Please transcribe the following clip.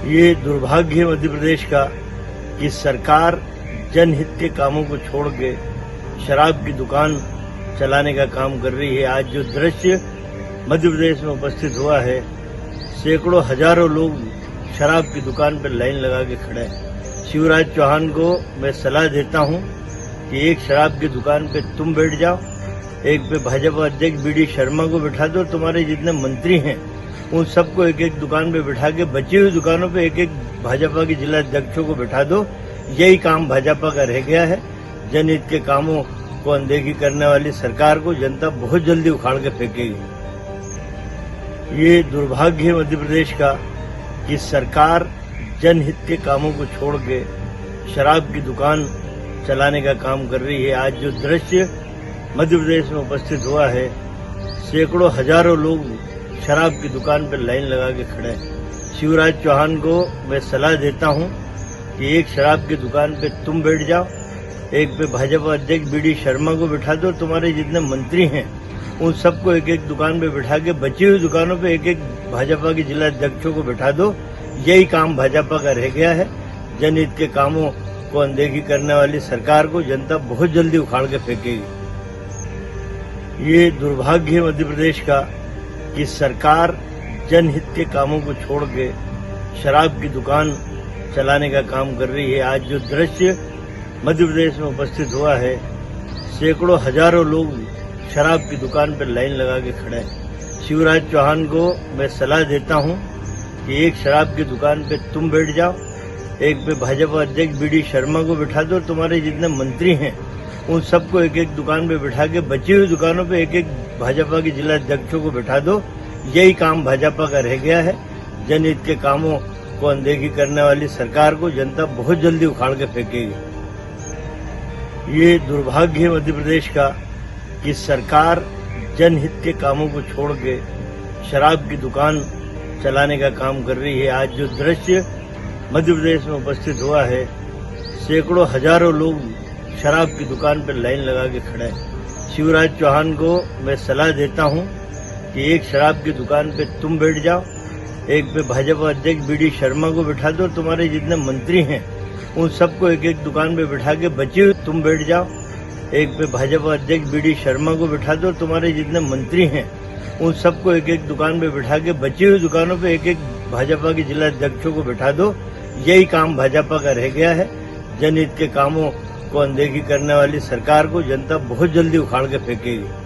ये दुर्भाग्य है मध्य प्रदेश का कि सरकार जनहित के कामों को छोड़ के शराब की दुकान चलाने का काम कर रही है। आज जो दृश्य मध्य प्रदेश में उपस्थित हुआ है, सैकड़ों हजारों लोग शराब की दुकान पर लाइन लगा के खड़े हैं। शिवराज चौहान को मैं सलाह देता हूं कि एक शराब की दुकान पे तुम बैठ जाओ, एक पे भाजपा अध्यक्ष बीडी शर्मा को बिठा दो, तुम्हारे जितने मंत्री हैं उन सबको एक एक दुकान पे बिठा के बची हुई दुकानों पे एक एक भाजपा के जिला अध्यक्षों को बिठा दो। यही काम भाजपा का रह गया है। जनहित के कामों को अनदेखी करने वाली सरकार को जनता बहुत जल्दी उखाड़ के फेंकेगी। ये दुर्भाग्य है मध्य प्रदेश का कि सरकार जनहित के कामों को छोड़ के शराब की दुकान चलाने का काम कर रही है। आज जो दृश्य मध्य प्रदेश में उपस्थित हुआ है, सैकड़ों हजारों लोग शराब की दुकान पर लाइन लगा के खड़े हैं। शिवराज चौहान को मैं सलाह देता हूं कि एक शराब की दुकान पे तुम बैठ जाओ, एक पे भाजपा अध्यक्ष बीडी शर्मा को बिठा दो, तुम्हारे जितने मंत्री हैं उन सबको एक एक दुकान पे बिठा के बची हुई दुकानों पे एक एक भाजपा के जिला अध्यक्षों को बिठा दो। यही काम भाजपा का रह गया है। जनहित के कामों को अनदेखी करने वाली सरकार को जनता बहुत जल्दी उखाड़ के फेंकेगी। ये दुर्भाग्य है मध्य प्रदेश का कि सरकार जनहित के कामों को छोड़ के शराब की दुकान चलाने का काम कर रही है। आज जो दृश्य मध्य प्रदेश में उपस्थित हुआ है, सैकड़ों हजारों लोग शराब की दुकान पर लाइन लगा के खड़े हैं। शिवराज चौहान को मैं सलाह देता हूं कि एक शराब की दुकान पे तुम बैठ जाओ, एक पे भाजपा अध्यक्ष बीडी शर्मा को बिठा दो, तुम्हारे जितने मंत्री हैं उन सबको एक एक दुकान पे बिठा के बची हुई दुकानों पे एक एक भाजपा के जिला अध्यक्षों को बिठा दो। यही काम भाजपा का रह गया है। जनहित के कामों को अनदेखी करने वाली सरकार को जनता बहुत जल्दी उखाड़ के फेंकेगी। ये दुर्भाग्य है मध्य प्रदेश का कि सरकार जनहित के कामों को छोड़ के शराब की दुकान चलाने का काम कर रही है। आज जो दृश्य मध्य प्रदेश में उपस्थित हुआ है, सैकड़ों हजारों लोग शराब की दुकान पर लाइन लगा के खड़े हैं। शिवराज चौहान को मैं सलाह देता हूं कि एक शराब की दुकान पे तुम बैठ जाओ, एक पे भाजपा अध्यक्ष बीडी शर्मा को बिठा दो, तुम्हारे जितने मंत्री हैं उन सबको एक एक दुकान पे बिठा के बची हुई तुम बैठ जाओ, एक पे भाजपा अध्यक्ष बीडी शर्मा को बिठा दो, तुम्हारे जितने मंत्री हैं उन सबको एक एक दुकान पे बिठा के बची हुई दुकानों पे एक एक भाजपा के जिला अध्यक्षों को बिठा दो। यही काम भाजपा का रह गया है। जनहित के कामों को अनदेखी करने वाली सरकार को जनता बहुत जल्दी उखाड़ के फेंकेगी।